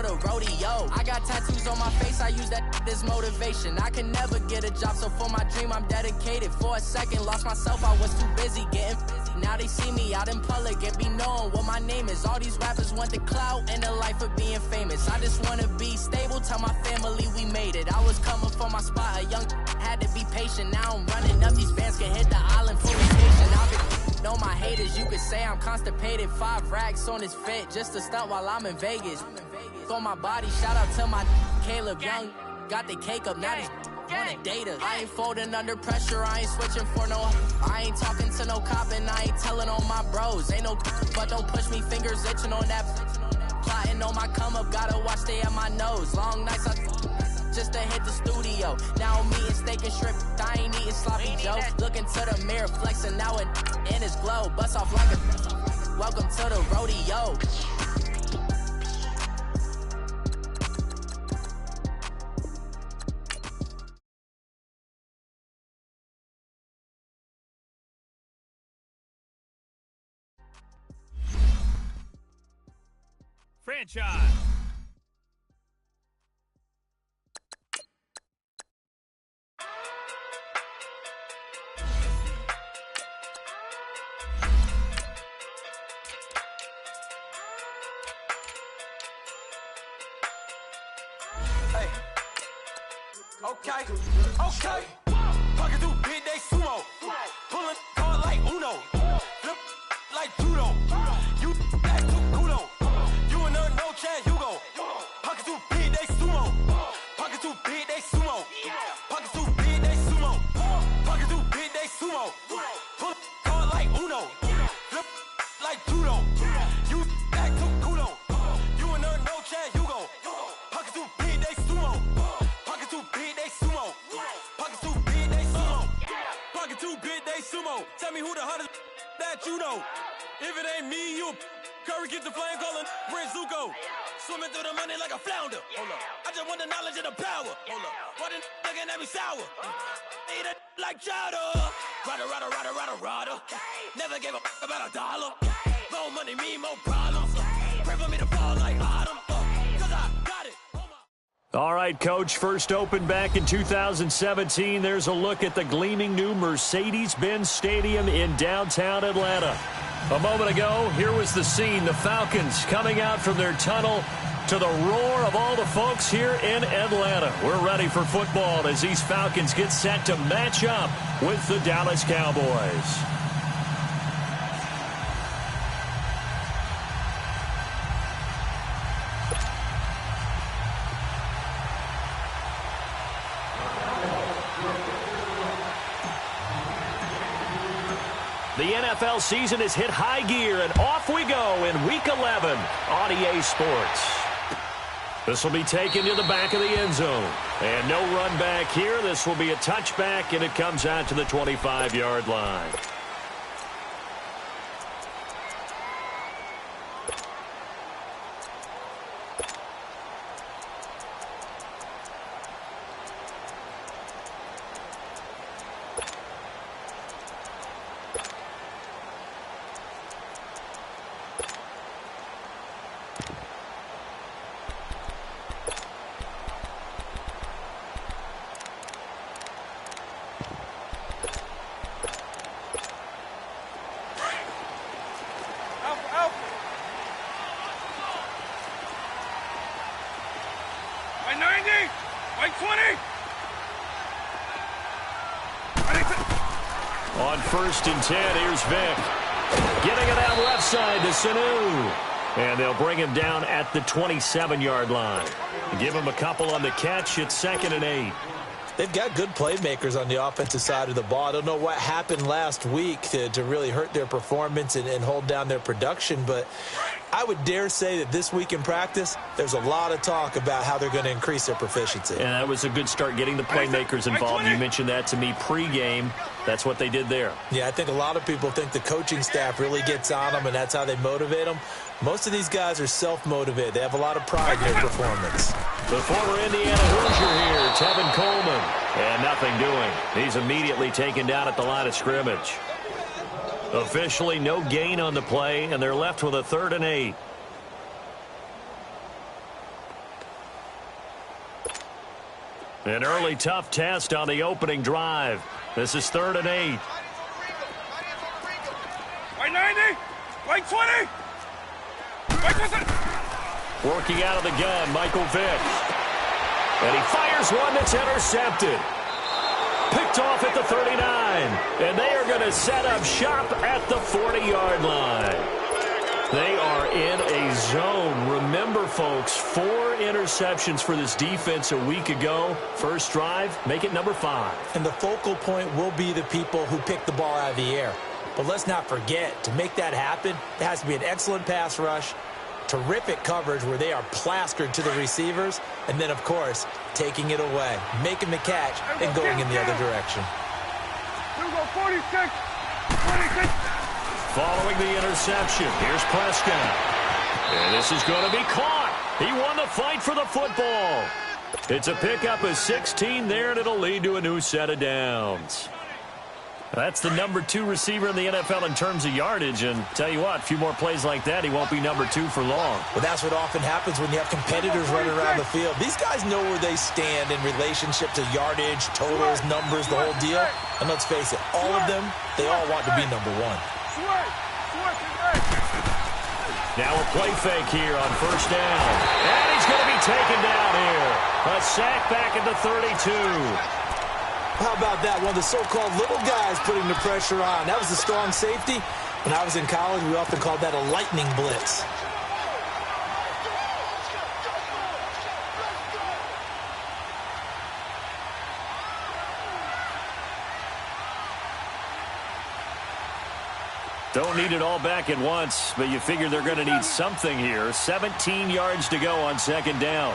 the rodeo. I got tattoos on my face, I use that as motivation. I can never get a job, so for my dream I'm dedicated. For a second, lost myself, I was too busy getting now they see me out in public and be knowing what my name is. All these rappers want the clout and the life of being famous. I just wanna be stable, tell my family we made it. I was coming for my spot, a young had to be patient. Now I'm running up, these bands can hit the island for vacation. I've been know my haters, you could say I'm constipated. 5 racks on his fit, just to stunt while I'm in Vegas. On my body, shout out to my Caleb Young. Got the cake up, now these on the data. I ain't folding under pressure, I ain't switching for no. I ain't talking to no cop and I ain't telling on my bros. Ain't no but don't push me, fingers itching on that. Plotting on my come up, gotta watch stay at my nose. Long nights I just to hit the studio. Now I'm eating steak and shrimp, I ain't eating sloppy Joe. Looking to the mirror, flexing now and in his glow. Bust off like a welcome to the rodeo. Franchise. Hey. Okay. Pocket through big day sumo. Pulling card like Uno. Flip like judo. You act too culo. You and her no chance, you go. Pocket too big day sumo. Pocket too big day sumo. Pocket too big day sumo. Pocket too big day sumo. Pull card like Uno. Flip like judo. You act too culo. You and her no chance, you go. Pocket too big day sumo. Pocket too big day sumo. Pocket too big day sumo. Pocket too big day sumo. Tell me who the hottest that you know. If it ain't me, you Curry get the flame calling Prince Zuko. Swimming through the money like a flounder. Hold up. I just want the knowledge and the power. Hold up. Why the looking at me sour? Eat it like chowder. Rada. Never gave a about a dollar. More money mean more problems. Pray for me to fall like autumn. Cause I got it. All right, Coach, first opened back in 2017. There's a look at the gleaming new Mercedes-Benz Stadium in downtown Atlanta. A moment ago, here was the scene. The Falcons coming out from their tunnel to the roar of all the folks here in Atlanta. We're ready for football as these Falcons get set to match up with the Dallas Cowboys. The NFL season has hit high gear, and off we go in Week 11 on EA Sports. This will be taken to the back of the end zone. And no run back here. This will be a touchback, and it comes out to the 25-yard line. On 1st and 10, here's Vic. Getting it out left side to Sanu. And they'll bring him down at the 27-yard line. Give him a couple on the catch. It's 2nd and 8. They've got good playmakers on the offensive side of the ball. I don't know what happened last week to really hurt their performance and hold down their production, but I would dare say that this week in practice, there's a lot of talk about how they're going to increase their proficiency. And that was a good start getting the playmakers involved. You mentioned that to me pregame. That's what they did there. Yeah, I think a lot of people think the coaching staff really gets on them, and that's how they motivate them. Most of these guys are self-motivated. They have a lot of pride in their performance. The former Indiana Hoosier here, Tevin Coleman. And nothing doing. He's immediately taken down at the line of scrimmage. Officially no gain on the play, and they're left with a 3rd and 8. An early tough test on the opening drive. This is 3rd and 8. Right 90, right 20, right 20. Working out of the gun, Michael Vick. And he fires one that's intercepted. Picked off at the 39. And they are going to set up shop at the 40-yard line. They are in a zone. Remember, folks, 4 interceptions for this defense a week ago. First drive, make it number 5. And the focal point will be the people who pick the ball out of the air. But let's not forget, to make that happen, there has to be an excellent pass rush, terrific coverage where they are plastered to the receivers, and then, of course, taking it away, making the catch, and going in the other direction. Here we go, 46, 46. Following the interception, here's Prescott. And this is going to be caught. He won the fight for the football. It's a pickup of 16 there, and it'll lead to a new set of downs. That's the number 2 receiver in the NFL in terms of yardage, and tell you what, a few more plays like that, he won't be number 2 for long. Well, that's what often happens when you have competitors running around the field. These guys know where they stand in relationship to yardage, totals, numbers, the whole deal. And let's face it, all of them, they all want to be number 1. Now a play fake here on first down. And he's going to be taken down here. A sack back at the 32. How about that? One of the so-called little guys putting the pressure on. That was the strong safety. When I was in college, we often called that a lightning blitz. Don't need it all back at once, but you figure they're going to need something here. 17 yards to go on second down.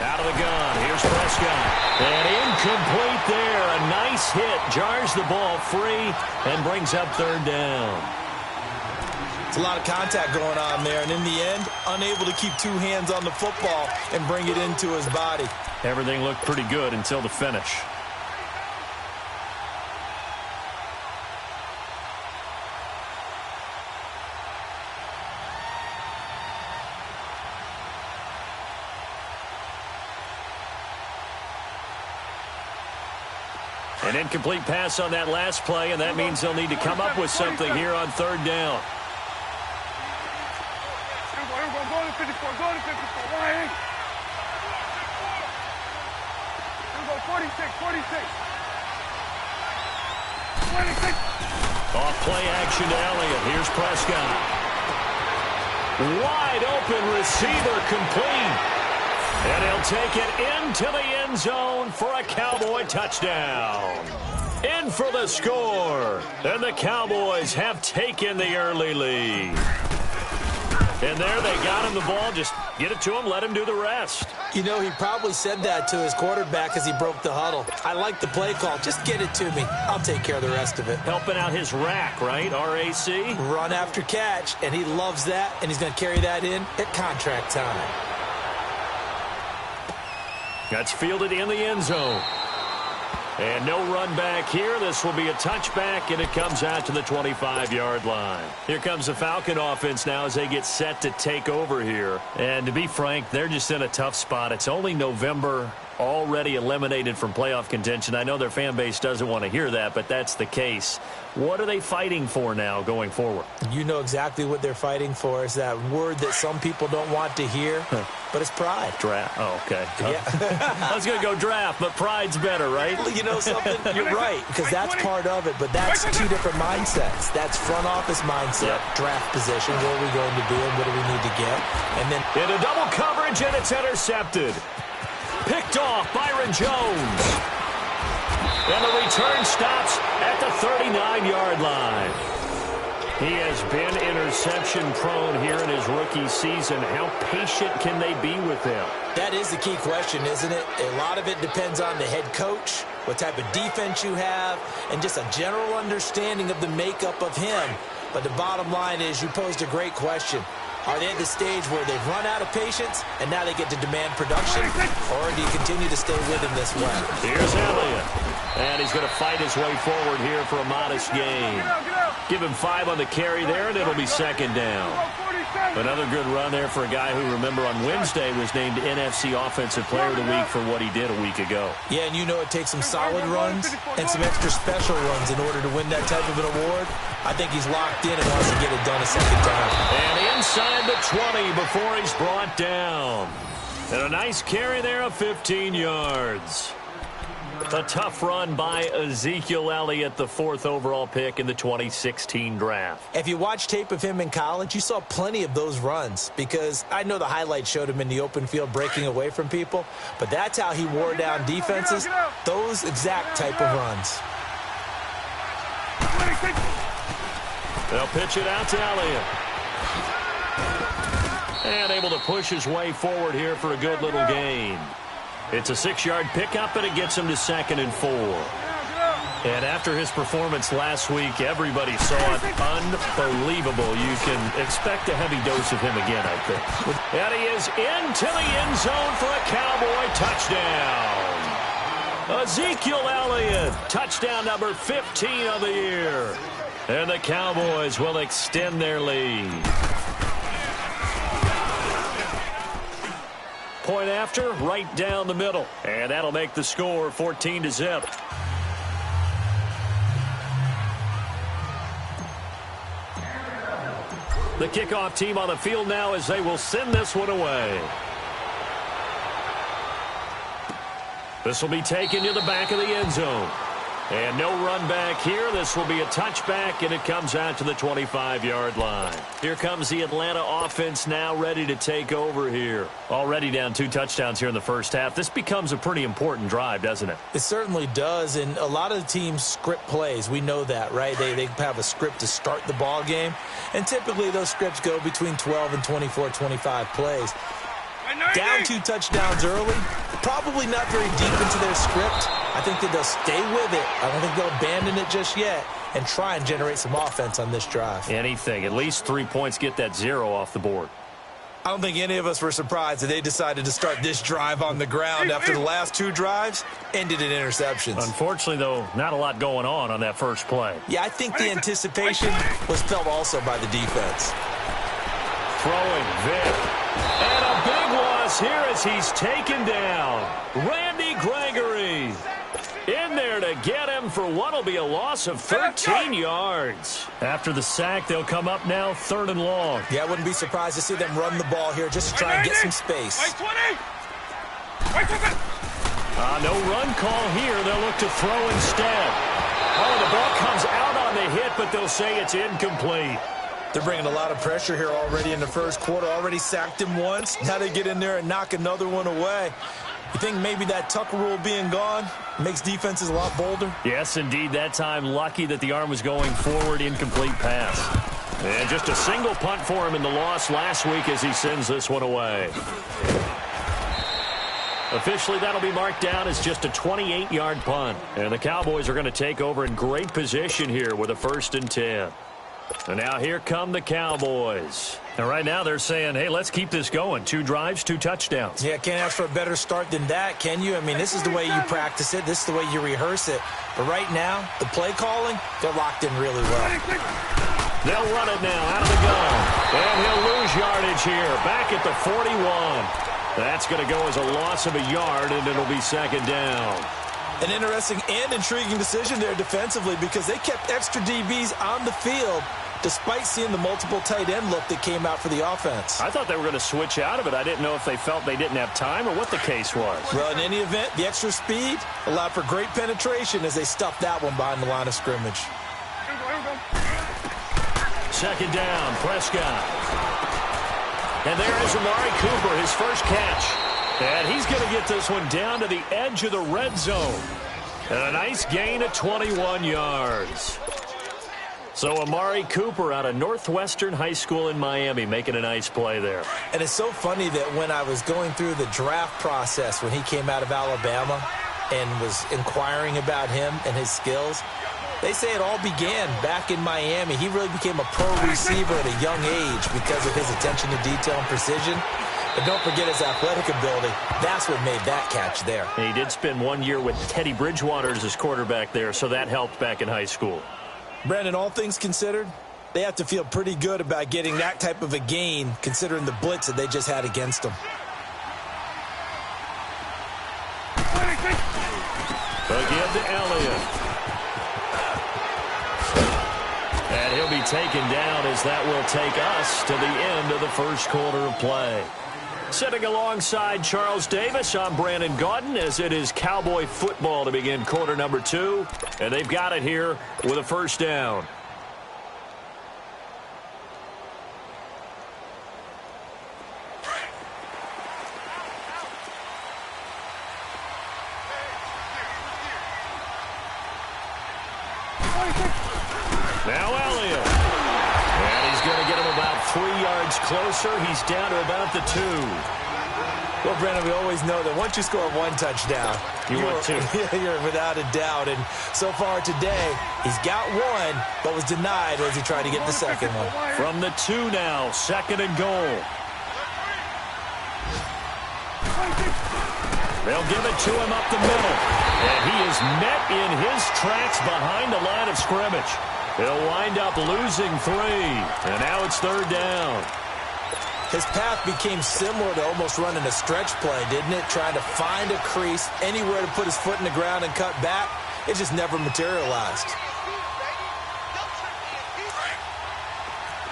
Out of the gun. Here's Prescott. And incomplete there. A nice hit. Jars the ball free and brings up 3rd down. It's a lot of contact going on there, and in the end, unable to keep 2 hands on the football and bring it into his body. Everything looked pretty good until the finish. An incomplete pass on that last play, and that means they'll need to come up with something here on 3rd down. Go to 54, go to 54, right? Here we go, 46, 46. 26. Off play action to Elliott. Here's Prescott. Wide open receiver complete. And he'll take it into the end zone for a Cowboy touchdown. In for the score. And the Cowboys have taken the early lead. And there they got him the ball. Just get it to him, let him do the rest. You know, he probably said that to his quarterback as he broke the huddle. I like the play call. Just get it to me. I'll take care of the rest of it. Helping out his rack, right? R-A-C? Run after catch, and he loves that, and he's going to carry that in at contract time. That's fielded in the end zone. And no run back here. This will be a touchback, and it comes out to the 25-yard line. Here comes the Falcon offense now as they get set to take over here. And to be frank, they're just in a tough spot. It's only November, already eliminated from playoff contention. I know their fan base doesn't want to hear that, but that's the case. What are they fighting for now going forward? You know exactly what they're fighting for. Is that word that some people don't want to hear, but it's pride. Draft. Oh, okay. Yeah. I was going to go draft, but pride's better, right? You know something? You're right, because that's part of it, but that's 2 different mindsets. That's front office mindset, draft position, where are we going to be and what do we need to get? And then in a double coverage, and it's intercepted. Picked off Byron Jones. And the return stops at the 39-yard line. He has been interception-prone here in his rookie season. How patient can they be with him? That is the key question, isn't it? A lot of it depends on the head coach, what type of defense you have, and just a general understanding of the makeup of him. But the bottom line is you posed a great question. Are they at the stage where they've run out of patience and now they get to demand production? Or do you continue to stay with him this way? Here's Elliott. And he's going to fight his way forward here for a modest gain. Give him 5 on the carry there, and it'll be second down. Another good run there for a guy who, remember, on Wednesday was named NFC Offensive Player of the Week for what he did a week ago. Yeah, and you know it takes some solid runs and some extra special runs in order to win that type of an award. I think he's locked in and wants to get it done a second time. And inside the 20 before he's brought down. And a nice carry there of 15 yards. A tough run by Ezekiel Elliott, the 4th overall pick in the 2016 draft. If you watch tape of him in college, you saw plenty of those runs because I know the highlights showed him in the open field breaking away from people, but that's how he wore down defenses, those exact type of runs. They'll pitch it out to Elliott. And able to push his way forward here for a good little gain. It's a 6-yard pickup, and it gets him to 2nd and 4. And after his performance last week, everybody saw it unbelievable. You can expect a heavy dose of him again, I think. And he is into the end zone for a Cowboy touchdown. Ezekiel Elliott, touchdown number 15 of the year. And the Cowboys will extend their lead. Point after, right down the middle. And that'll make the score 14-0. The kickoff team on the field now as they will send this one away. This will be taken to the back of the end zone. And no run back here. This will be a touchback, and it comes out to the 25-yard line. Here comes the Atlanta offense now ready to take over here. Already down 2 touchdowns here in the first half. This becomes a pretty important drive, doesn't it? It certainly does, and a lot of the teams script plays. We know that, right? They have a script to start the ball game, and typically those scripts go between 12 and 24, 25 plays. Down 2 touchdowns early, probably not very deep into their script. I think that they'll stay with it. I don't think they'll abandon it just yet and try and generate some offense on this drive. Anything. At least 3 points, get that 0 off the board. I don't think any of us were surprised that they decided to start this drive on the ground after the last 2 drives ended in interceptions. Unfortunately, though, not a lot going on that first play. Yeah, I think the anticipation was felt also by the defense. Throwing Vic. And a big loss here as he's taken down. Randy Gregory in there to get him for what will be a loss of 13 yards. After the sack, they'll come up now 3rd and long. Yeah, I wouldn't be surprised to see them run the ball here just to try and get some space. No run call here. They'll look to throw instead. Oh, the ball comes out on the hit, but they'll say it's incomplete. They're bringing a lot of pressure here already in the first quarter. Already sacked him once. Now they get in there and knock another one away. You think maybe that Tucker rule being gone makes defenses a lot bolder? Yes, indeed. That time, lucky that the arm was going forward. Incomplete pass. And just a single punt for him in the loss last week as he sends this one away. Officially, that'll be marked down as just a 28-yard punt. And the Cowboys are going to take over in great position here with a 1st and 10. And now here come the Cowboys. And right now they're saying, hey, let's keep this going. 2 drives, 2 touchdowns. Yeah, can't ask for a better start than that, can you? I mean, this is the way you practice it. This is the way you rehearse it. But right now, the play calling, they're locked in really well. They'll run it now out of the gun. And he'll lose yardage here. Back at the 41. That's going to go as a loss of a yard, and it'll be 2nd down. An interesting and intriguing decision there defensively because they kept extra DBs on the field despite seeing the multiple tight end look that came out for the offense. I thought they were going to switch out of it. I didn't know if they felt they didn't have time or what the case was. Well, in any event, the extra speed allowed for great penetration as they stuffed that one behind the line of scrimmage. 2nd down, Prescott. And there is Amari Cooper, his first catch. And he's going to get this one down to the edge of the red zone. And a nice gain of 21 yards. So Amari Cooper out of Northwestern High School in Miami making a nice play there. And it's so funny that when I was going through the draft process when he came out of Alabama and was inquiring about him and his skills, they say it all began back in Miami. He really became a pro receiver at a young age because of his attention to detail and precision. But don't forget his athletic ability. That's what made that catch there. And he did spend 1 year with Teddy Bridgewater as his quarterback there, so that helped back in high school. Brandon, all things considered, They have to feel pretty good about getting that type of a gain, considering the blitz that they just had against them. Again to Elliott. And he'll be taken down as that will take us to the end of the first quarter of play. Sitting alongside Charles Davis, I'm Brandon Gaudin, as it is Cowboy football to begin quarter number 2. And they've got it here with a first down. Now Elliott. And he's going to get him about 3 yards closer. He's down to about the 2. Well, Brandon, we always know that once you score 1 touchdown, you want 2. You're without a doubt. And so far today, he's got 1, but was denied as he tried to get the second one. From the 2 now, 2nd and goal. They'll give it to him up the middle. And he is met in his tracks behind the line of scrimmage. He'll wind up losing 3. And now it's 3rd down. His path became similar to almost running a stretch play, didn't it? Trying to find a crease, anywhere to put his foot in the ground and cut back. It just never materialized.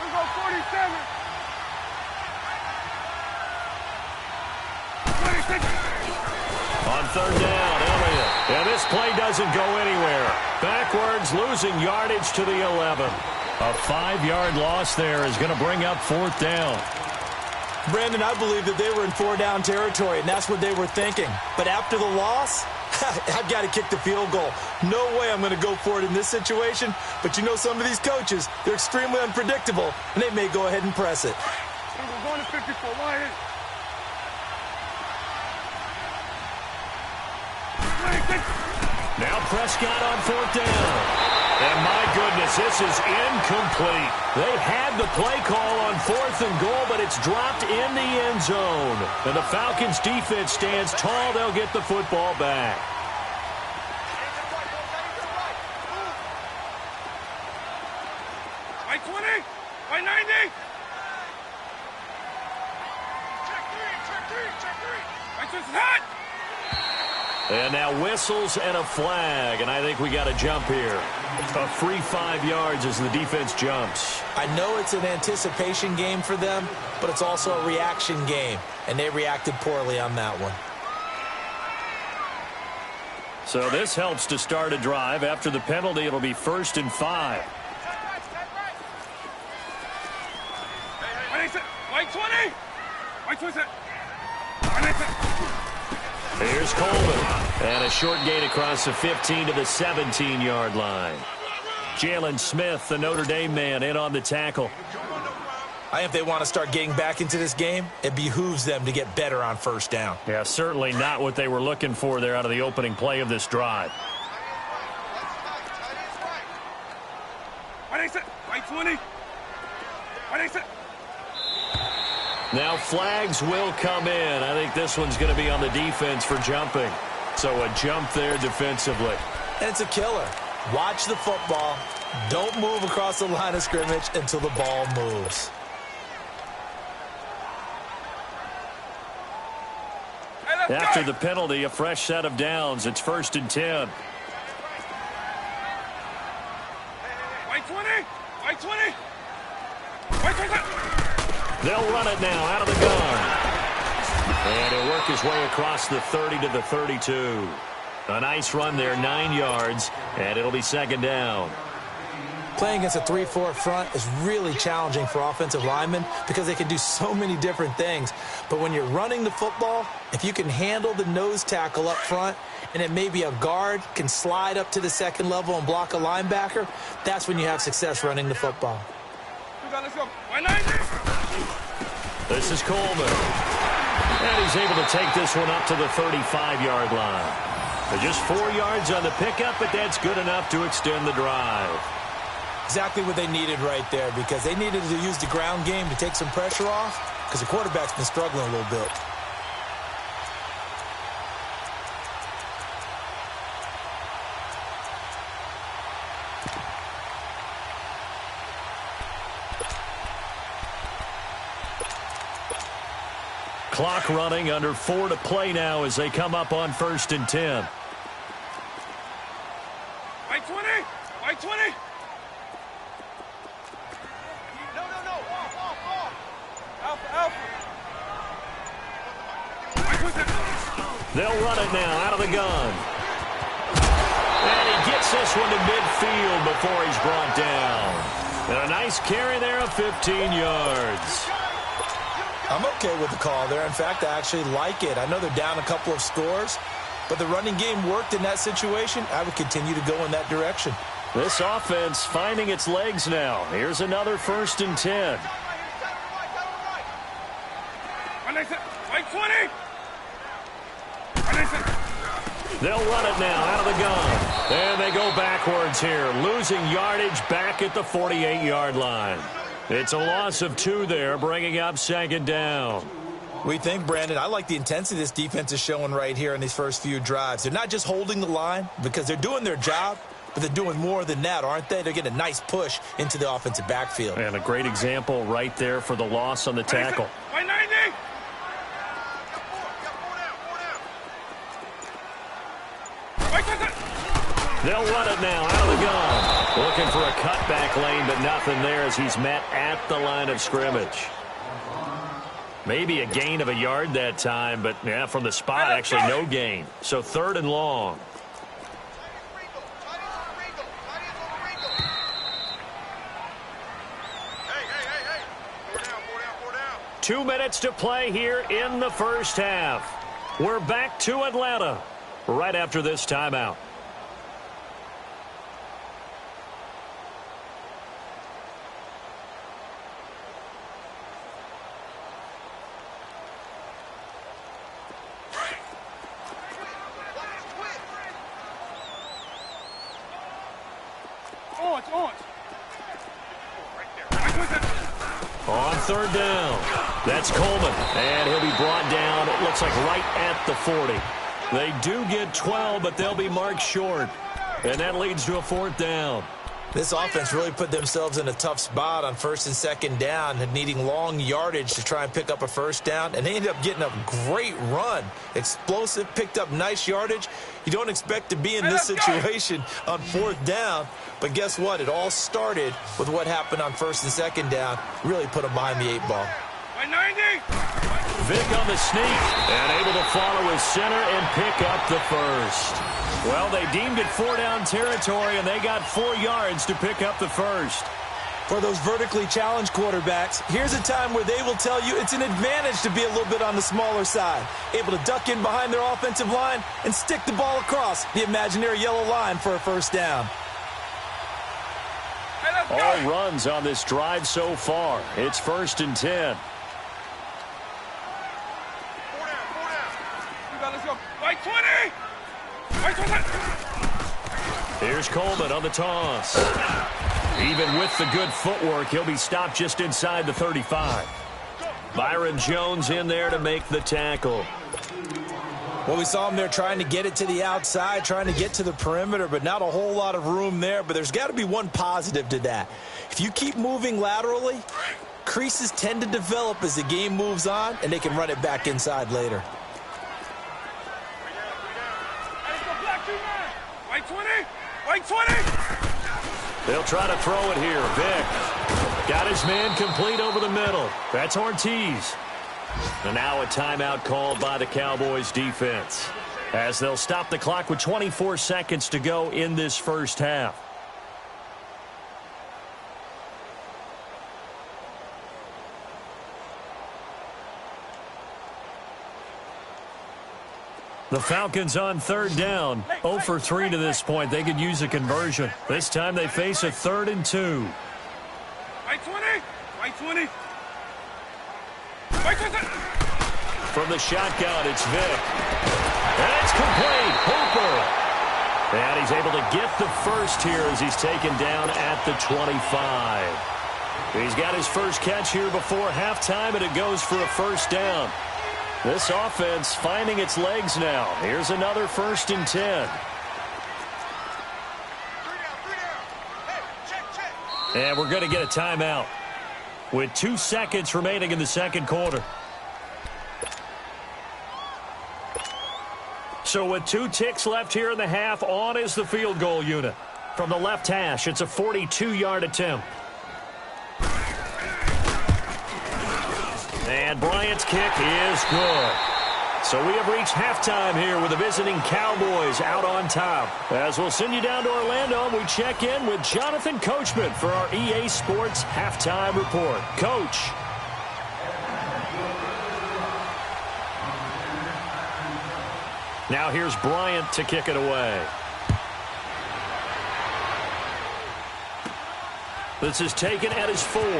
We go 47. 26. On 3rd down, Elliott. And this play doesn't go anywhere. Backwards, losing yardage to the 11. A 5-yard loss there is going to bring up 4th down. Brandon, I believe that they were in 4-down territory, and that's what they were thinking. But after the loss, I've got to kick the field goal. No way I'm going to go for it in this situation. But you know some of these coaches, they're extremely unpredictable, and they may go ahead and press it. We're going to 54. Lions. 26. Now Prescott on 4th down. And my goodness, this is incomplete. They had the play call on 4th and goal, but it's dropped in the end zone. And the Falcons defense stands tall. They'll get the football back. By 20. By 90. Check 3. By 2 is hot. And now whistles and a flag, and I think we got a jump here. A free 5 yards as the defense jumps. I know it's an anticipation game for them, but it's also a reaction game, and they reacted poorly on that one. So this helps to start a drive. After the penalty, it'll be 1st and 5. By 20. By 20. Here's Coleman. And a short gain across the 15 to the 17-yard line. Jalen Smith, the Notre Dame man, in on the tackle. I think if they want to start getting back into this game, it behooves them to get better on 1st down. Yeah, certainly not what they were looking for there out of the opening play of this drive. By 20. Now flags will come in. I think this one's going to be on the defense for jumping. So a jump there defensively. And it's a killer. Watch the football. Don't move across the line of scrimmage until the ball moves. After the penalty, a fresh set of downs. It's 1st and 10. By 20. By 20. By 20. They'll run it now out of the gun. And he'll work his way across the 30 to the 32. A nice run there, 9 yards, and it'll be 2nd down. Playing against a 3-4 front is really challenging for offensive linemen because they can do so many different things. But when you're running the football, if you can handle the nose tackle up front and then maybe a guard can slide up to the 2nd level and block a linebacker, that's when you have success running the football. Let's go. By 90. This is Coleman. And he's able to take this one up to the 35-yard line. But just 4 yards on the pickup, but that's good enough to extend the drive. Exactly what they needed right there, because they needed to use the ground game to take some pressure off because the quarterback's been struggling a little bit. clock running, under 4 to play now as they come up on 1st and 10. White 20! White 20! No. Off. Alpha. They'll run it now out of the gun. And he gets this one to midfield before he's brought down. And a nice carry there of 15 yards. I'm okay with the call there. In fact, I actually like it. I know they're down a couple of scores, but the running game worked in that situation. I would continue to go in that direction. This offense finding its legs now. Here's another 1st and 10. White 20! They'll run it now out of the gun. And they go backwards here, losing yardage back at the 48-yard line. It's a loss of 2 there, bringing up 2nd down. We think, Brandon, I like the intensity this defense is showing right here in these first few drives. They're not just holding the line because they're doing their job, but they're doing more than that, aren't they? They're getting a nice push into the offensive backfield. And a great example right there for the loss on the tackle. White 90! They'll run it now out of the gun. Looking for a cutback lane, but nothing there as he's met at the line of scrimmage. Maybe a gain of a yard that time, but yeah, from the spot, actually no gain. So 3rd and long. Hey. 4 down. 2 minutes to play here in the first half. We're back to Atlanta right after this timeout. On 3rd down, that's Coleman, and he'll be brought down, it looks like right at the 40. They do get 12, but they'll be marked short, and that leads to a 4th down. This offense really put themselves in a tough spot on 1st and 2nd down, needing long yardage to try and pick up a 1st down, and they ended up getting a great run. Explosive, picked up nice yardage. You don't expect to be in this situation on 4th down, but guess what? It all started with what happened on 1st and 2nd down. Really put them behind the 8 ball. 90! Vick on the sneak and able to follow his center and pick up the 1st. Well, they deemed it 4-down territory, and they got 4 yards to pick up the 1st. For those vertically challenged quarterbacks, here's a time where they will tell you it's an advantage to be a little bit on the smaller side. Able to duck in behind their offensive line and stick the ball across the imaginary yellow line for a 1st down. All runs on this drive so far. It's 1st and 10. 4 down. Let's go. White 20! White 20! Here's Coleman on the toss. Even with the good footwork, he'll be stopped just inside the 35. Byron Jones in there to make the tackle. Well, we saw him there trying to get it to the outside, trying to get to the perimeter, but not a whole lot of room there. But there's got to be one positive to that. If you keep moving laterally, creases tend to develop as the game moves on, and they can run it back inside later. White 20! White 20! They'll try to throw it here. Vick got his man complete over the middle. That's Ortiz. And now a timeout called by the Cowboys defense as they'll stop the clock with 24 seconds to go in this first half. The Falcons on 3rd down. 0 for 3 to this point. They could use a conversion. This time they face a 3rd and 2. White 20! White 20! White 20! From the shotgun, it's Vick. And it's complete. Hooper. And he's able to get the 1st here as he's taken down at the 25. He's got his first catch here before halftime, and it goes for a 1st down. This offense finding its legs now. Here's another 1st and 10. And we're going to get a timeout with 2 seconds remaining in the second quarter. So with 2 ticks left here in the half, on is the field goal unit. From the left hash, it's a 42-yard attempt. And Bryant's kick is good. So we have reached halftime here with the visiting Cowboys out on top. As we'll send you down to Orlando, we check in with Jonathan Coachman for our EA Sports Halftime Report. Coach. Now here's Bryant to kick it away. This is taken at his 4. And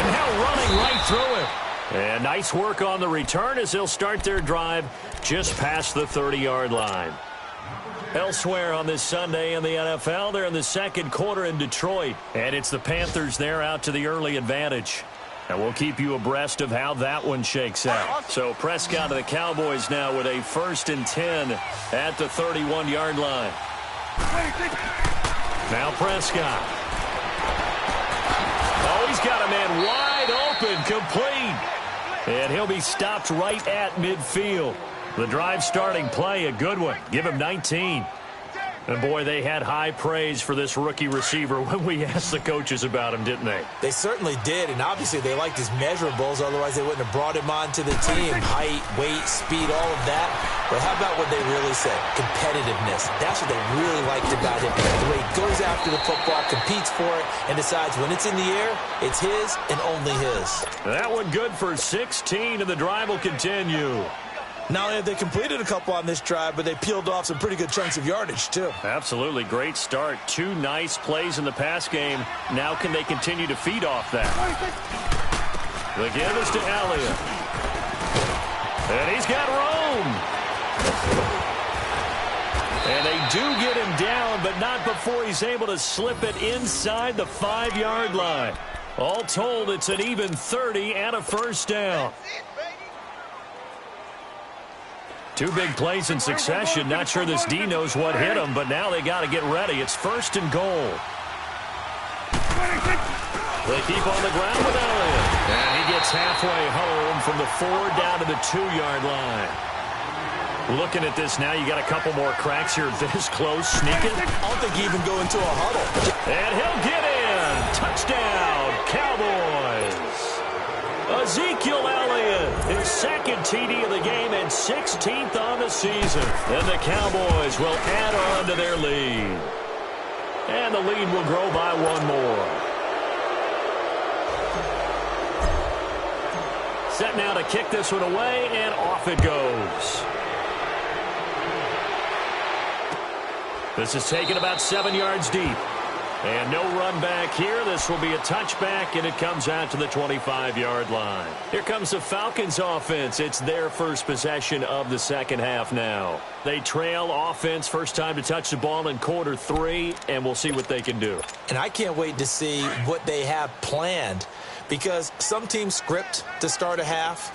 now running right through it. And nice work on the return as they'll start their drive just past the 30-yard line. Elsewhere on this Sunday in the NFL, they're in the second quarter in Detroit. And it's the Panthers there out to the early advantage. And we'll keep you abreast of how that one shakes out. So Prescott of the Cowboys now with a 1st and 10 at the 31-yard line. Now Prescott. Oh, he's got a man wide open, complete. And he'll be stopped right at midfield. The drive starting play, a good one. Give him 19. And, boy, they had high praise for this rookie receiver when we asked the coaches about him, didn't they? They certainly did, and obviously they liked his measurables. Otherwise, they wouldn't have brought him onto the team. Height, weight, speed, all of that. But how about what they really said? Competitiveness. That's what they really liked about him. The way he goes after the football, competes for it, and decides when it's in the air, it's his and only his. That one good for 16, and the drive will continue. Not only have they completed a couple on this drive, but they peeled off some pretty good chunks of yardage, too. Absolutely. Great start. 2 nice plays in the pass game. Now can they continue to feed off that? The give is to Elliott. And he's got room. And they do get him down, but not before he's able to slip it inside the 5-yard line. All told, it's an even 30 and a first down. 2 big plays in succession. Not sure this D knows what hit him, but now they got to get ready. It's 1st and goal. They keep on the ground with Elliott. And he gets halfway home from the 4 down to the 2-yard line. Looking at this now, you got a couple more cracks here this close. Sneaking. I don't think he even go into a huddle. And he'll get in. Touchdown, Cowboys. Ezekiel Elliott, his 2nd TD of the game and 16th on the season. And the Cowboys will add on to their lead. And the lead will grow by 1 more. Set now to kick this one away, and off it goes. This is taken about 7 yards deep. And no run back here. This will be a touchback, and it comes out to the 25-yard line. Here comes the Falcons offense. It's their first possession of the second half now. They trail offense, first time to touch the ball in quarter 3, and we'll see what they can do. And I can't wait to see what they have planned, because some teams script to start a half.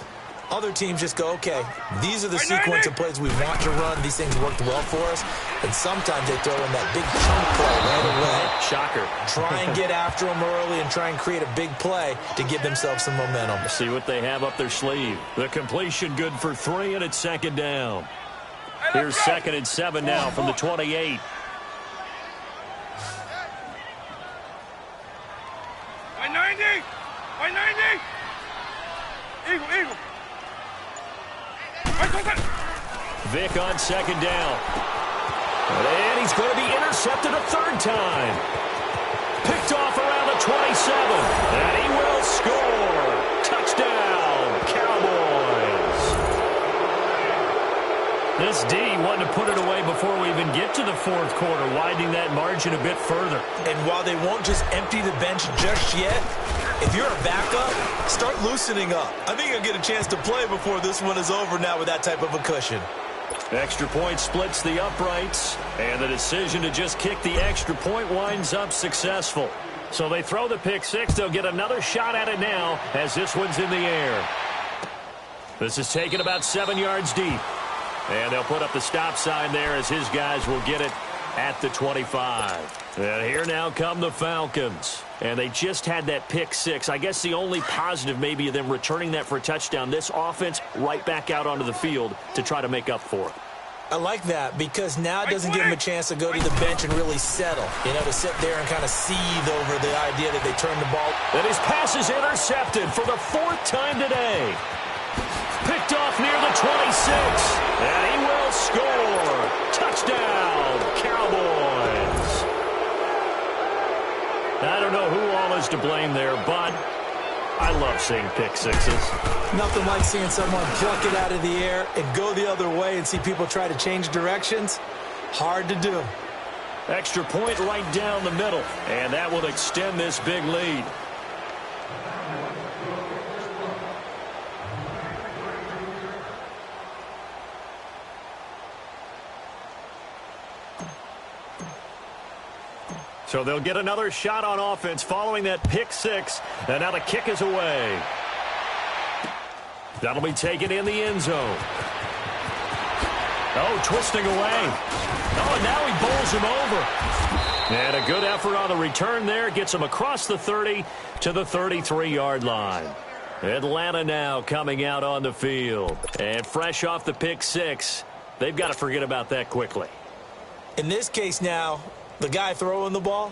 Other teams just go, okay, these are the sequence of plays we want to run. These things worked well for us. And sometimes they throw in that big chunk play right away. Shocker. Try and get after them early and try and create a big play to give themselves some momentum. See what they have up their sleeve. The completion good for 3, and it's 2nd down. Here's 2nd and 7 now from the 28. By 90! By 90! Eagle! Vic on 2nd down. And he's going to be intercepted a 3rd time. Picked off around the 27. And he will score. Touchdown, Cowboys. This D wanted to put it away before we even get to the 4th quarter, widening that margin a bit further. And while they won't just empty the bench just yet, if you're a backup, start loosening up. I think you'll get a chance to play before this one is over now with that type of a cushion. Extra point splits the uprights, and the decision to just kick the extra point winds up successful. So they throw the pick 6. They'll get another shot at it now as this one's in the air. This is taken about 7 yards deep. And they'll put up the stop sign there as his guys will get it at the 25. And here now come the Falcons. and they just had that pick six. I guess the only positive maybe of them returning that for a touchdown. This offense right back out onto the field to try to make up for it. I like that because now it doesn't give them a chance to go to the bench and really settle, to sit there and kind of seethe over the idea that they turned the ball. And his pass is intercepted for the 4th time today. Picked off near the 26, and he will score. Touchdown, Cowboys. I don't know who all is to blame there, but I love seeing pick sixes. Nothing like seeing someone pluck it out of the air and go the other way and see people try to change directions. Hard to do. Extra point right down the middle, and that will extend this big lead. So they'll get another shot on offense following that pick six. And now the kick is away. That'll be taken in the end zone. Oh, twisting away. Oh, and now he bowls him over. And a good effort on the return there. Gets him across the 30 to the 33-yard line. Atlanta now coming out on the field. And fresh off the pick six, they've got to forget about that quickly. In this case now, the guy throwing the ball,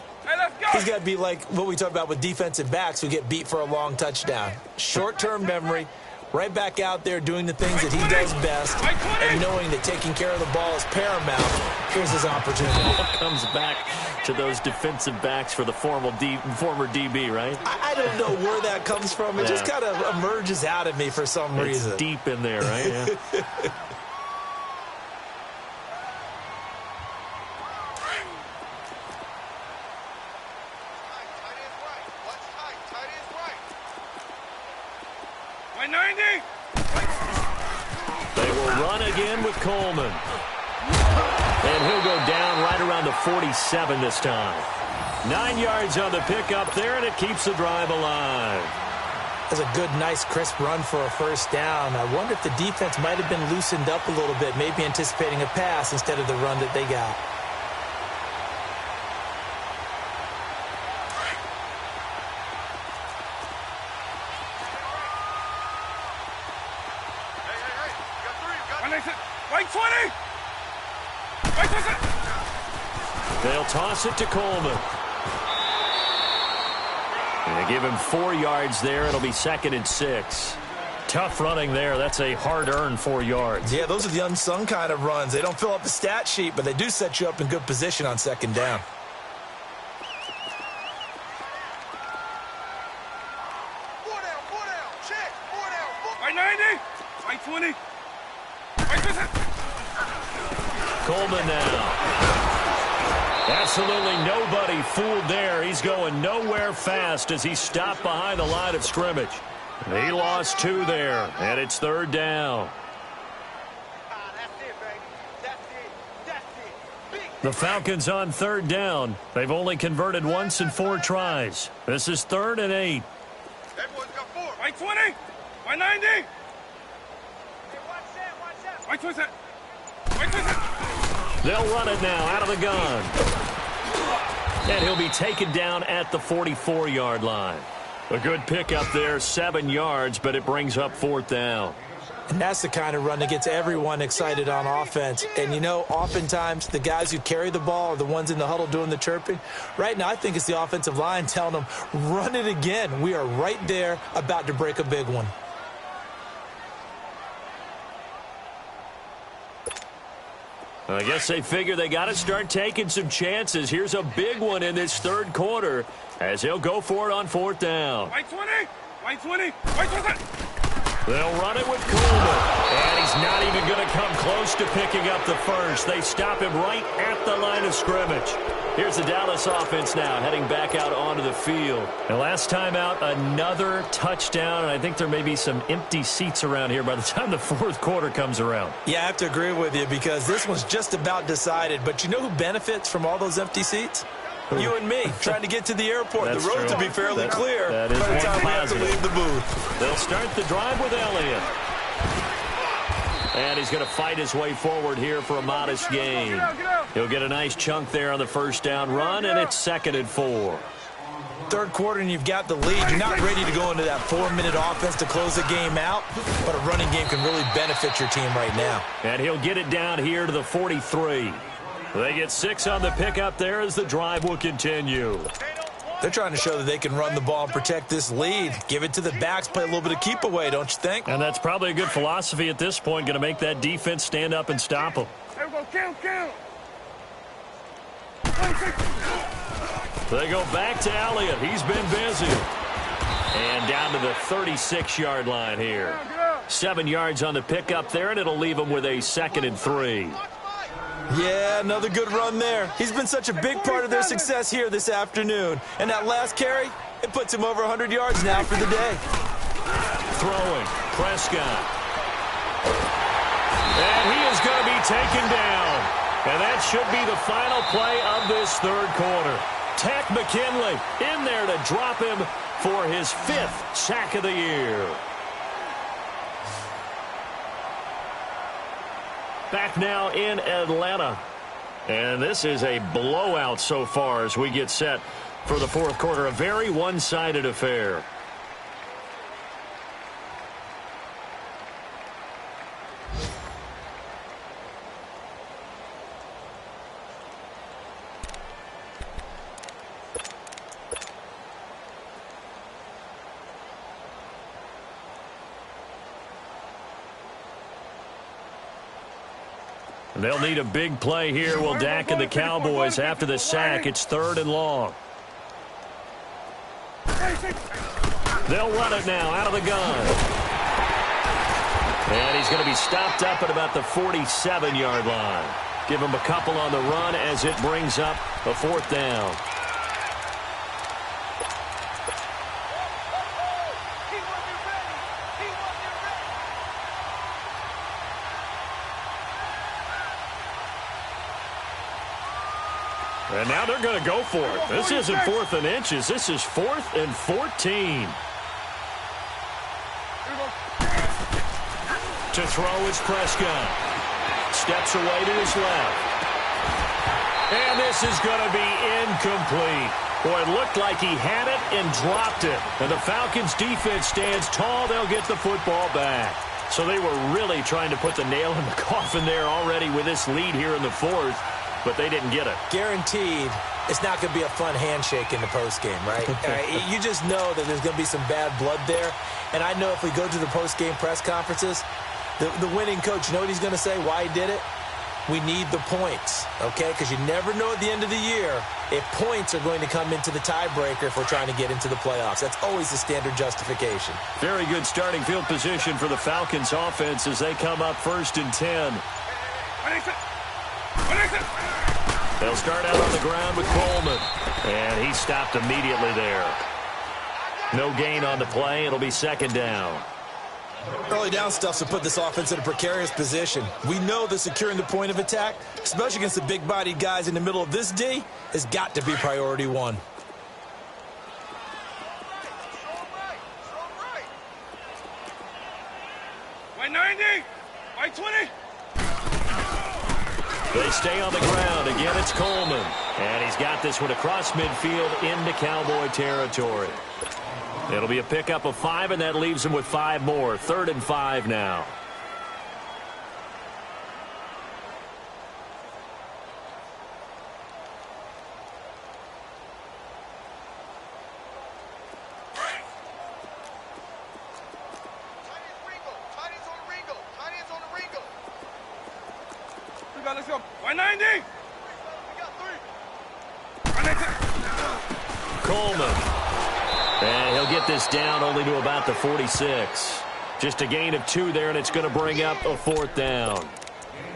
he's got to be like what we talk about with defensive backs who get beat for a long touchdown. Short-term memory, right back out there doing the things that he does best, and knowing that taking care of the ball is paramount. Here's his opportunity. Comes back to those defensive backs for the former DB, right? I don't know where that comes from. It just kind of emerges out of me for some reason. It's deep in there, right? Yeah. They will run again with Coleman. And he'll go down right around the 47 this time. 9 yards on the pickup there, and it keeps the drive alive. That's a good, nice, crisp run for a first down. I wonder if the defense might have been loosened up a little bit, maybe anticipating a pass instead of the run that they got. They'll toss it to Coleman. And they give him 4 yards there. It'll be 2nd and 6. Tough running there. That's a hard-earned 4 yards. Yeah, those are the unsung kind of runs. They don't fill up the stat sheet, but they do set you up in good position on 2nd down. Check. 90. 20. Coleman now. Absolutely nobody fooled there. He's going nowhere fast as he stopped behind the line of scrimmage. He lost 2 there, and it's 3rd down. The Falcons on 3rd down. They've only converted once in 4 tries. This is 3rd and 8. Everyone's got 4. 20. 90. Hey, watch that. They'll run it now out of the gun. And he'll be taken down at the 44-yard line. A good pickup there, 7 yards, but it brings up 4th down. And that's the kind of run that gets everyone excited on offense. And, oftentimes the guys who carry the ball are the ones in the huddle doing the chirping. Right now, I think it's the offensive line telling them, run it again. We are right there about to break a big one. I guess they figure they got to start taking some chances. Here's a big one in this 3rd quarter as he'll go for it on 4th down. 20. They'll run it with Coleman. And he's not even going to come close to picking up the first. They stop him right at the line of scrimmage. Here's the Dallas offense now heading back out onto the field. And last time out, another touchdown. And I think there may be some empty seats around here by the time the 4th quarter comes around. Yeah, I have to agree with you because this one's just about decided. But you know who benefits from all those empty seats? You and me, trying to get to the airport. That's the road true. to be fairly clear that is by the time we have to positive. leave the booth. They'll start the drive with Elliott. And he's going to fight his way forward here for a modest gain. He'll get a nice chunk there on the first down run, and it's 2nd and 4. Third quarter and you've got the lead. You're not ready to go into that 4-minute offense to close the game out, but a running game can really benefit your team right now. And he'll get it down here to the 43. They get 6 on the pickup there as the drive will continue. They're trying to show that they can run the ball and protect this lead. Give it to the backs, play a little bit of keep away, don't you think? And that's probably a good philosophy at this point, going to make that defense stand up and stop them. There we go, count. They go back to Elliott. He's been busy. And down to the 36-yard line here. 7 yards on the pickup there, and it'll leave him with a 2nd and 3. Yeah, another good run there. He's been such a big part of their success here this afternoon. And that last carry, it puts him over 100 yards now for the day. Throwing, Prescott. And he is going to be taken down. And that should be the final play of this third quarter. Tech McKinley in there to drop him for his 5th sack of the year. Back now in Atlanta. And this is a blowout so far as we get set for the fourth quarter. A very one-sided affair. They'll need a big play here. Will Dak and the Cowboys after the sack. It's 3rd and long. They'll run it now out of the gun. And he's going to be stopped up at about the 47-yard line. Give him a couple on the run as it brings up a 4th down. And now they're going to go for it. This isn't 4th and inches. This is 4th and 14. To throw is Prescott. Steps away to his left. And this is going to be incomplete. Boy, it looked like he had it and dropped it. And the Falcons defense stands tall. They'll get the football back. So they were really trying to put the nail in the coffin there already with this lead here in the 4th. But they didn't get it. Guaranteed, it's not going to be a fun handshake in the postgame, right? You just know that there's going to be some bad blood there. And I know if we go to the postgame press conferences, the winning coach, you know what he's going to say, why he did it? We need the points, okay? Because you never know at the end of the year if points are going to come into the tiebreaker if we're trying to get into the playoffs. That's always the standard justification. Very good starting field position for the Falcons offense as they come up 1st and 10. They'll start out on the ground with Coleman. And he stopped immediately there. No gain on the play. It'll be 2nd down. Early down stuff to put this offense in a precarious position. We know that securing the point of attack, especially against the big-bodied guys in the middle of this D, has got to be priority 1. White 90, white 20. They stay on the ground. Again, it's Coleman. And he's got this one across midfield into Cowboy territory. It'll be a pickup of 5, and that leaves him with 5 more. 3rd and 5 now. Let's go. 190. Coleman. And he'll get this down only to about the 46. Just a gain of 2 there, and it's going to bring up a 4th down.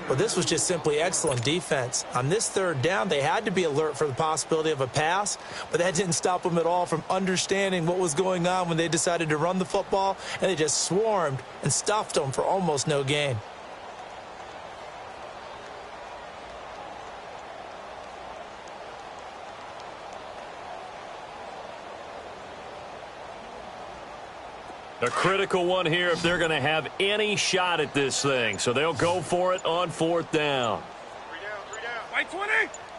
Well, this was just simply excellent defense. On this 3rd down, they had to be alert for the possibility of a pass, but that didn't stop them at all from understanding what was going on when they decided to run the football, and they just swarmed and stuffed them for almost no gain. A critical one here if they're going to have any shot at this thing. So they'll go for it on 4th down. 3 down. White 20.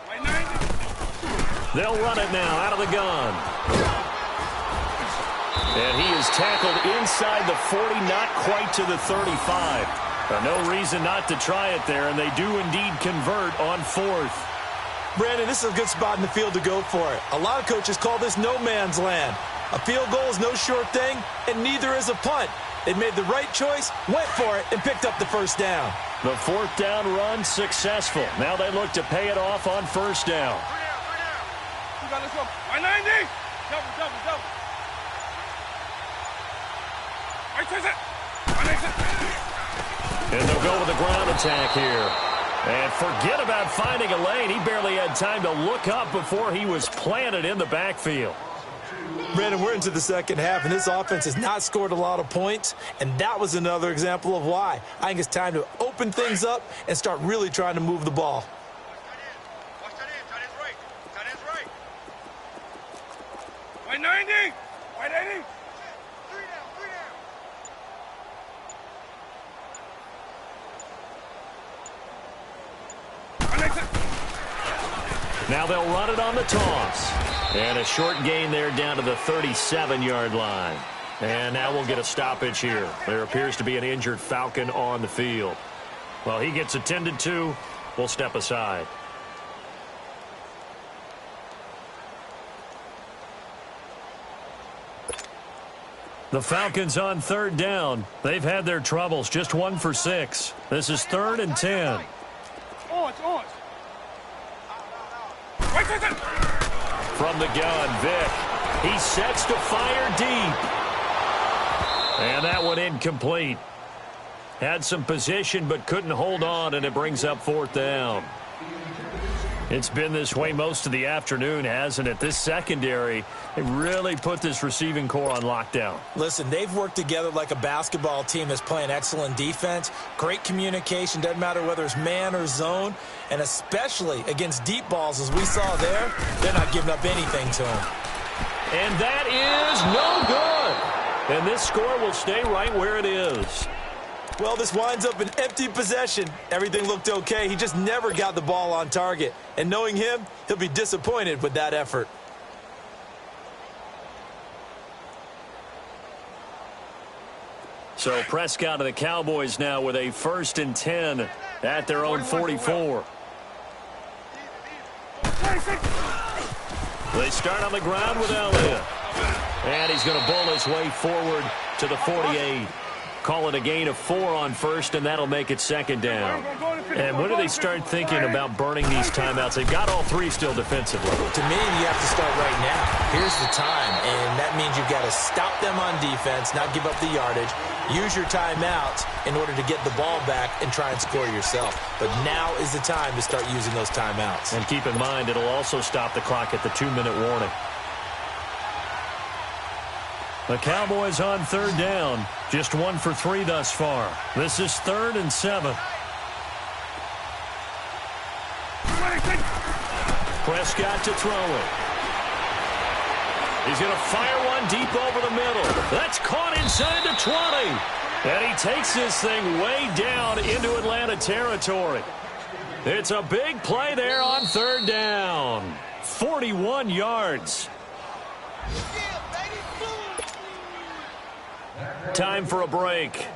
White 90. They'll run it now out of the gun. And he is tackled inside the 40, not quite to the 35. No reason not to try it there, and they do indeed convert on fourth. Brandon, this is a good spot in the field to go for it. A lot of coaches call this no man's land. A field goal is no sure thing, and neither is a punt. They made the right choice, went for it, and picked up the first down. The fourth down run successful. Now they look to pay it off on first down. You got this one. 190. Double. Right, chase it. 190. And they'll go with the ground attack here. And forget about finding a lane. He barely had time to look up before he was planted in the backfield. Brandon, we're into the second half, and this offense has not scored a lot of points, and that was another example of why. I think it's time to open things up and start really trying to move the ball. Watch that in. Tight end's right. Tight end's right. 190. 180. Three down. Now they'll run it on the toss. And a short gain there down to the 37-yard line. And now we'll get a stoppage here. There appears to be an injured Falcon on the field. Well, he gets attended to. We'll step aside. The Falcons on third down. They've had their troubles. Just 1 for 6. This is 3rd and 10. Orange. From the gun, Vic. He sets to fire deep. And that one incomplete. Had some position but couldn't hold on, and it brings up 4th down. It's been this way most of the afternoon, hasn't it? This secondary, they really put this receiving core on lockdown. Listen, they've worked together like a basketball team that's playing excellent defense. Great communication, doesn't matter whether it's man or zone. And especially against deep balls, as we saw there, they're not giving up anything to them. And that is no good. And this score will stay right where it is. Well, this winds up an empty possession. Everything looked okay. He just never got the ball on target. And knowing him, he'll be disappointed with that effort. So Prescott and the Cowboys now with a 1st and 10 at their own 44. They start on the ground with Elliott. And he's going to bull his way forward to the 48. Call it a gain of 4 on first, and that'll make it 2nd down. And when do they start thinking about burning these timeouts? They've got all 3 still defensively. To me, you have to start right now. Here's the time, and that means you've got to stop them on defense, not give up the yardage, use your timeouts in order to get the ball back and try and score yourself. But now is the time to start using those timeouts. And keep in mind, it'll also stop the clock at the 2-minute warning. The Cowboys on third down. Just 1 for 3 thus far. This is 3rd and 7. Prescott to throw it. He's going to fire one deep over the middle. That's caught inside the 20. And he takes this thing way down into Atlanta territory. It's a big play there on third down. 41 yards. Time for a break.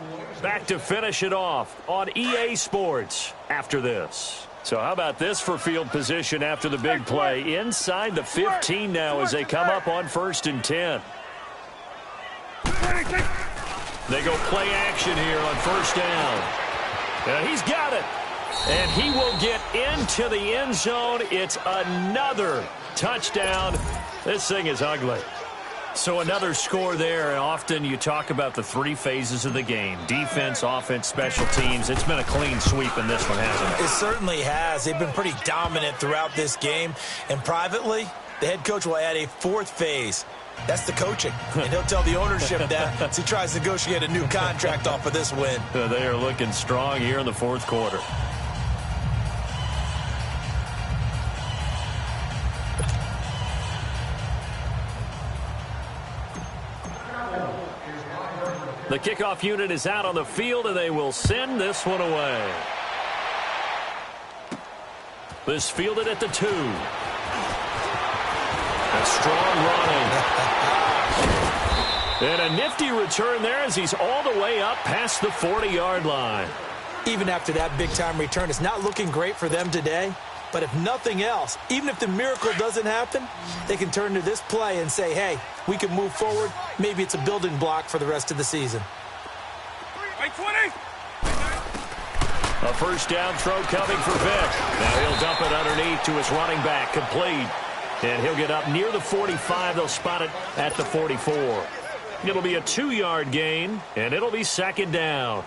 Back to finish it off on EA Sports after this. So how about this for field position after the big play? Inside the 15 now as they come up on 1st and 10. They go play action here on 1st down. And he's got it. And he will get into the end zone. It's another touchdown. This thing is ugly. So another score there. Often you talk about the 3 phases of the game. Defense, offense, special teams. It's been a clean sweep in this one, hasn't it? It certainly has. They've been pretty dominant throughout this game. And privately, the head coach will add a 4th phase. That's the coaching. And he'll tell the ownership that as he tries to negotiate a new contract off of this win. They are looking strong here in the 4th quarter. The kickoff unit is out on the field, and they will send this one away. This fielded at the 2. A strong running. And a nifty return there as he's all the way up past the 40-yard line. Even after that big-time return, it's not looking great for them today. But if nothing else, even if the miracle doesn't happen, they can turn to this play and say, hey, we can move forward. Maybe it's a building block for the rest of the season. A first down throw coming for Vic. Now he'll dump it underneath to his running back, complete. And he'll get up near the 45. They'll spot it at the 44. It'll be a 2-yard gain, and it'll be second down.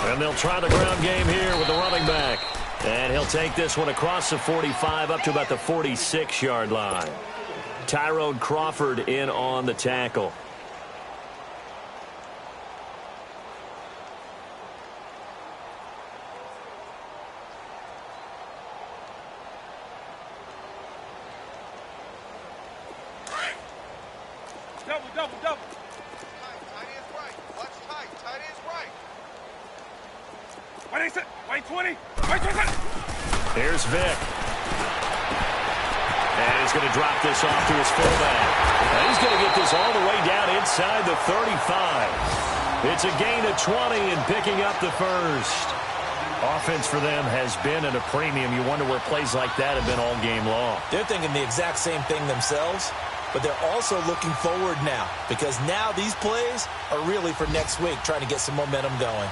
And they'll try the ground game here with the running back. And he'll take this one across the 45 up to about the 46-yard line. Tyrone Crawford in on the tackle. Double. White 20. Here's Vic. And he's going to drop this off to his fullback. And he's going to get this all the way down inside the 35. It's a gain of 20 and picking up the first. Offense for them has been at a premium. You wonder where plays like that have been all game long. They're thinking the exact same thing themselves, but they're also looking forward now because now these plays are really for next week, trying to get some momentum going.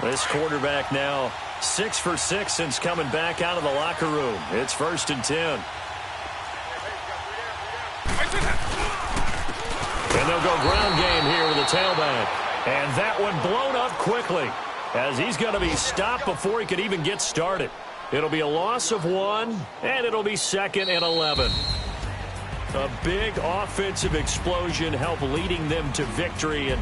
This quarterback now 6 for 6 since coming back out of the locker room. It's 1st and 10. And they'll go ground game here with the tailback. And that one blown up quickly as he's going to be stopped before he could even get started. It'll be a loss of 1, and it'll be 2nd and 11. A big offensive explosion helped leading them to victory, and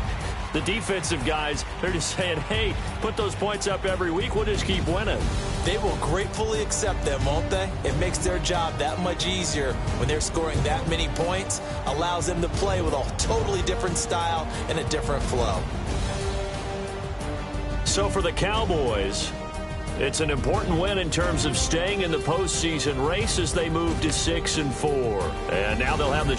the defensive guys, they're just saying, hey, put those points up every week. We'll just keep winning. They will gratefully accept them, won't they? It makes their job that much easier when they're scoring that many points. Allows them to play with a totally different style and a different flow. So for the Cowboys, it's an important win in terms of staying in the postseason race as they move to 6 and 4. And now they'll have the